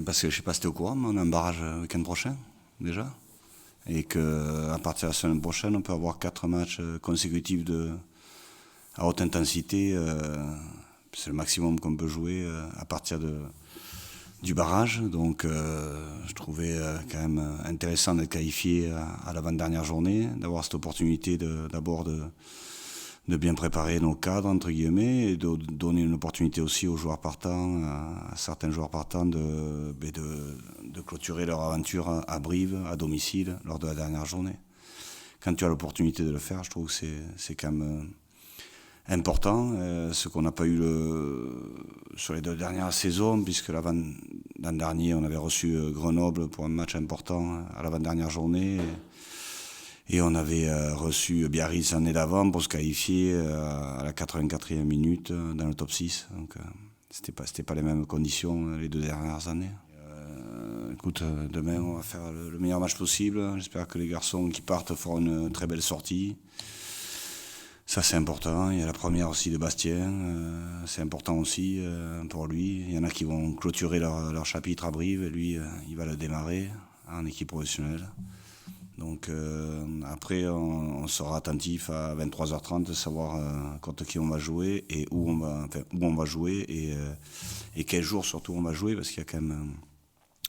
Parce que je ne sais pas si tu es au courant, mais on a un barrage le week-end prochain, déjà. Et qu'à partir de la semaine prochaine, on peut avoir 4 matchs consécutifs à haute intensité. C'est le maximum qu'on peut jouer à partir du barrage. Donc je trouvais quand même intéressant d'être qualifié à l'avant-dernière journée, d'avoir cette opportunité d'abord de bien préparer nos cadres, entre guillemets, et de donner une opportunité aussi aux joueurs partants, à certains joueurs partants, de clôturer leur aventure à Brive, à domicile, lors de la dernière journée. Quand tu as l'opportunité de le faire, je trouve que c'est quand même important, ce qu'on n'a pas eu sur les 2 dernières saisons, puisque l'an dernier, on avait reçu Grenoble pour un match important à l'avant-dernière journée. Et on avait reçu Biarritz l'année d'avant pour se qualifier à la 84e minute dans le top 6. Donc c'était pas les mêmes conditions les 2 dernières années. Écoute, demain on va faire le meilleur match possible. J'espère que les garçons qui partent feront une très belle sortie. Ça c'est important. Il y a la première aussi de Bastien. C'est important aussi pour lui. Il y en a qui vont clôturer leur chapitre à Brive. Et lui, il va le démarrer en équipe professionnelle. Donc après, on sera attentif à 23h30 de savoir contre qui on va jouer et où on va jouer et quel jour surtout on va jouer, parce qu'il y a quand même,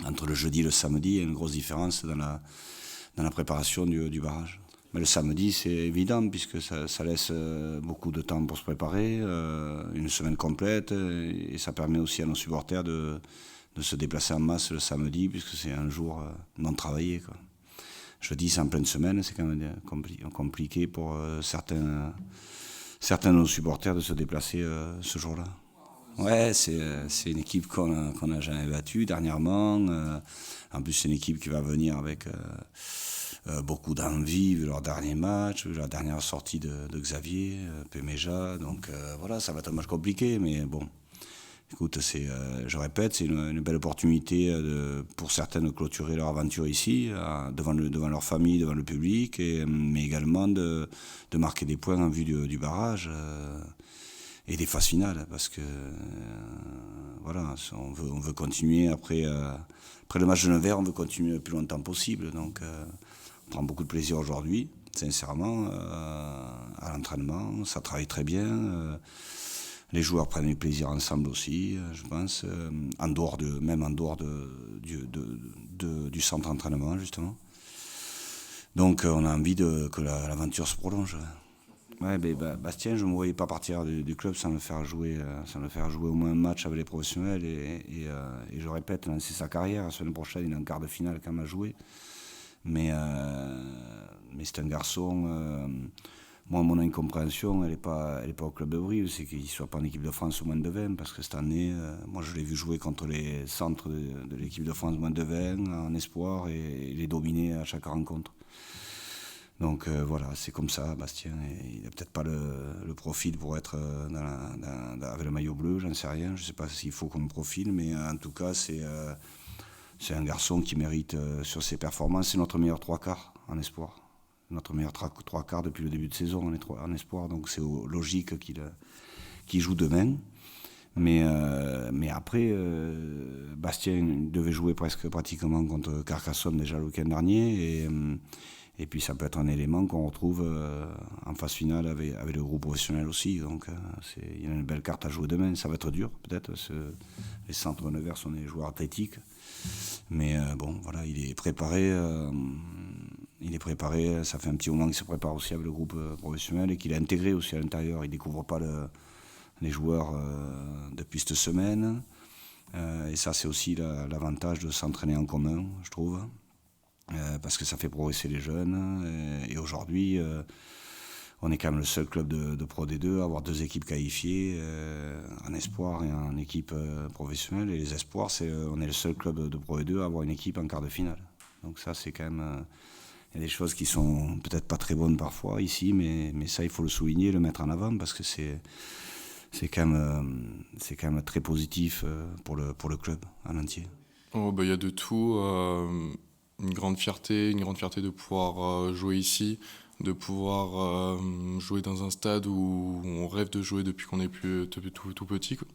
entre le jeudi et le samedi, il y a une grosse différence dans la préparation du barrage. Mais le samedi, c'est évident, puisque ça laisse beaucoup de temps pour se préparer, une semaine complète, et ça permet aussi à nos supporters de se déplacer en masse le samedi, puisque c'est un jour non travaillé, quoi. Jeudi, c'est en pleine semaine, c'est quand même compliqué pour certains de nos supporters de se déplacer ce jour-là. Ouais, c'est une équipe qu'on n'a jamais battue dernièrement. En plus, c'est une équipe qui va venir avec beaucoup d'envie vu leur dernier match, vu la dernière sortie de Xavier, Péméja. Donc voilà, ça va être un match compliqué, mais bon. Écoute, je répète, c'est une belle opportunité pour certains de clôturer leur aventure ici, devant leur famille, devant le public, mais également de marquer des points en vue du barrage et des phases finales, parce que voilà, on veut continuer après le match de Nevers, on veut continuer le plus longtemps possible. Donc on prend beaucoup de plaisir aujourd'hui, sincèrement, à l'entraînement, ça travaille très bien. Les joueurs prennent du plaisir ensemble aussi, je pense, même en dehors du centre d'entraînement, justement. Donc on a envie que l'aventure se prolonge. Ouais, Bastien, je ne me voyais pas partir du club sans le faire jouer au moins un match avec les professionnels. Et je répète, c'est sa carrière. La semaine prochaine, il est en quart de finale quand même à jouer. Mais c'est un garçon... Moi, mon incompréhension, elle n'est pas au club de Brive, c'est qu'il ne soit pas en équipe de France au moins de 20, parce que cette année, moi je l'ai vu jouer contre les centres de l'équipe de France moins de 20 en espoir et les dominer à chaque rencontre. Donc voilà, c'est comme ça, Bastien. Il n'a peut-être pas le profil pour être avec le maillot bleu, j'en sais rien. Je ne sais pas s'il faut comme profil, mais en tout cas, c'est un garçon qui mérite, sur ses performances, c'est notre meilleur 3/4 en espoir. Notre meilleur 3/4 depuis le début de saison en espoir, donc c'est logique qu'il joue demain. Mais après, Bastien devait jouer pratiquement contre Carcassonne déjà le week-end dernier, et puis ça peut être un élément qu'on retrouve en phase finale avec le groupe professionnel aussi. Donc il y a une belle carte à jouer demain. Ça va être dur peut-être, parce que les centres de Nevers sont des joueurs athlétiques. Mais bon, voilà, il est préparé, ça fait un petit moment qu'il se prépare aussi avec le groupe professionnel et qu'il est intégré aussi à l'intérieur. Il ne découvre pas les joueurs depuis cette semaine. Et ça, c'est aussi l'avantage de s'entraîner en commun, je trouve, parce que ça fait progresser les jeunes. Et aujourd'hui, on est quand même le seul club de Pro D2 à avoir 2 équipes qualifiées en espoir et en équipe professionnelle. Et les espoirs, on est le seul club de Pro D2 à avoir une équipe en quart de finale. Donc ça, c'est quand même... Il y a des choses qui sont peut-être pas très bonnes parfois ici, mais ça, il faut le souligner, le mettre en avant, parce que c'est quand même très positif pour le club en entier. Oh, y a de tout. Une grande fierté de pouvoir jouer ici, de pouvoir jouer dans un stade où on rêve de jouer depuis qu'on est tout petit, quoi.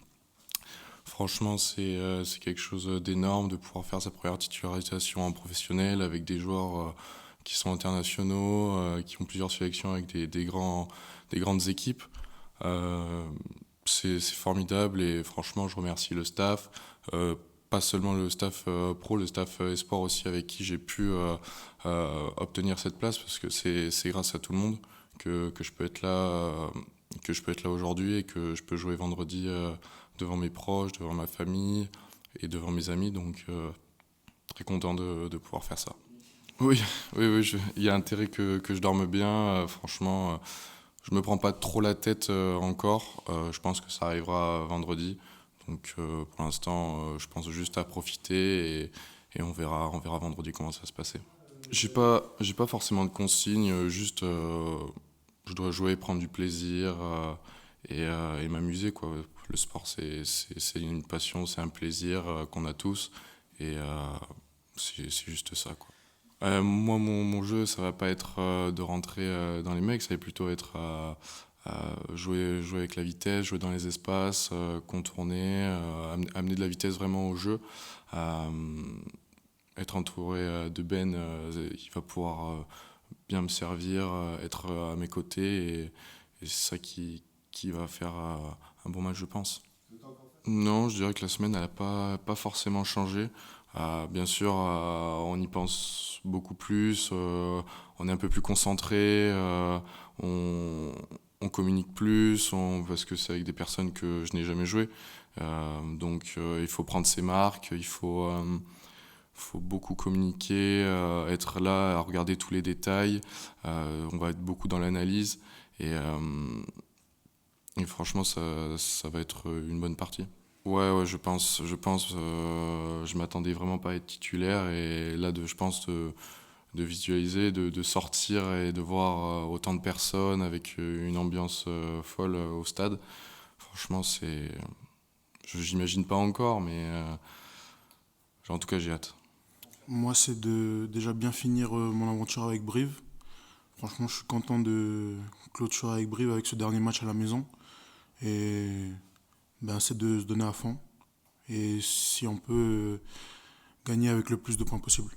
Franchement, c'est quelque chose d'énorme de pouvoir faire sa première titularisation en professionnel avec des joueurs qui sont internationaux, qui ont plusieurs sélections avec des grandes équipes. C'est formidable et franchement, je remercie le staff. Pas seulement le staff pro, le staff e-sport aussi avec qui j'ai pu obtenir cette place parce que c'est grâce à tout le monde que je peux être là aujourd'hui et que je peux jouer vendredi devant mes proches, devant ma famille et devant mes amis. Donc très content de pouvoir faire ça. Oui, il y a intérêt que je dorme bien. Franchement, je me prends pas trop la tête encore. Je pense que ça arrivera vendredi. Donc pour l'instant, je pense juste à profiter et on verra vendredi comment ça va se passer. J'ai pas forcément de consignes, juste je dois jouer, prendre du plaisir et m'amuser, quoi. Le sport, c'est une passion, c'est un plaisir qu'on a tous et c'est juste ça, quoi. Moi, mon jeu, ça va pas être de rentrer dans les mecs, ça va plutôt être jouer avec la vitesse, jouer dans les espaces, contourner, amener de la vitesse vraiment au jeu. Être entouré de Ben, il va pouvoir bien me servir, être à mes côtés et c'est ça qui va faire un bon match, je pense. Non, je dirais que la semaine, elle n'a pas forcément changé. Bien sûr, on y pense beaucoup plus, on est un peu plus concentré, on communique plus, parce que c'est avec des personnes que je n'ai jamais joué. Donc il faut prendre ses marques, il faut beaucoup communiquer, être là, à regarder tous les détails. On va être beaucoup dans l'analyse et franchement, ça va être une bonne partie. Ouais, je pense. Je m'attendais vraiment pas à être titulaire et là, je pense de visualiser, de sortir et de voir autant de personnes avec une ambiance folle au stade. Franchement, j'imagine pas encore, mais en tout cas, j'ai hâte. Moi, c'est de déjà bien finir mon aventure avec Brive. Franchement, je suis content de clôturer avec Brive avec ce dernier match à la maison. Et c'est de se donner à fond. Et si on peut gagner avec le plus de points possible.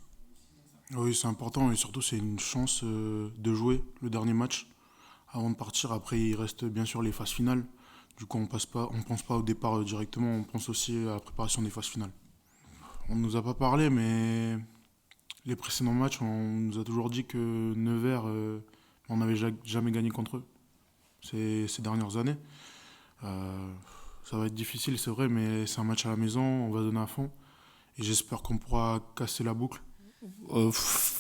Oui, c'est important et surtout, c'est une chance de jouer le dernier match avant de partir. Après, il reste bien sûr les phases finales. Du coup, on pense pas au départ directement, on pense aussi à la préparation des phases finales. On ne nous a pas parlé, mais les précédents matchs, on nous a toujours dit que Nevers, on n'avait jamais gagné contre eux ces dernières années. Ça va être difficile, c'est vrai, mais c'est un match à la maison, on va donner à fond. Et j'espère qu'on pourra casser la boucle.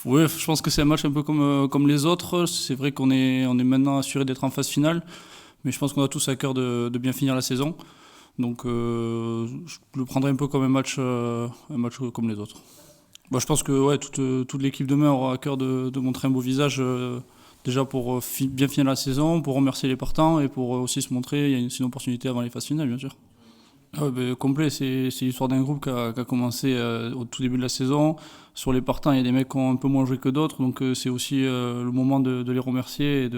Ouais, je pense que c'est un match un peu comme les autres. C'est vrai qu'on est maintenant assuré d'être en phase finale, mais je pense qu'on a tous à cœur de bien finir la saison. Donc je le prendrai un peu comme un match comme les autres. Je pense que ouais, toute l'équipe demain aura à cœur de montrer un beau visage, déjà pour bien finir la saison, pour remercier les partants et pour aussi se montrer. Il y a une opportunité avant les phases finales, bien sûr. Complet, c'est l'histoire d'un groupe qui a commencé au tout début de la saison. Sur les partants, il y a des mecs qui ont un peu moins joué que d'autres, donc c'est aussi le moment de les remercier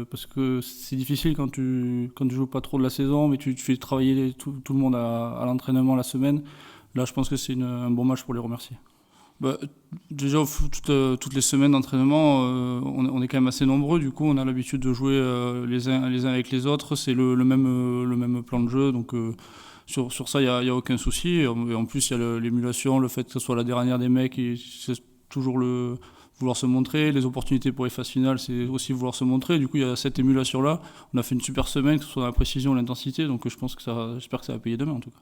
parce que c'est difficile quand tu joues pas trop de la saison, mais tu fais travailler tout le monde à l'entraînement la semaine. Là, je pense que c'est un bon match pour les remercier. Déjà, toutes les semaines d'entraînement, on est quand même assez nombreux. Du coup, on a l'habitude de jouer les uns avec les autres. C'est le même plan de jeu, donc sur ça, il y a aucun souci. Et en plus, il y a l'émulation, le fait que ce soit la dernière des mecs, et c'est toujours vouloir se montrer. Les opportunités pour les phases finales, c'est aussi vouloir se montrer. Du coup, il y a cette émulation-là. On a fait une super semaine, que ce soit dans la précision, l'intensité. Donc, j'espère que ça va payer demain, en tout cas.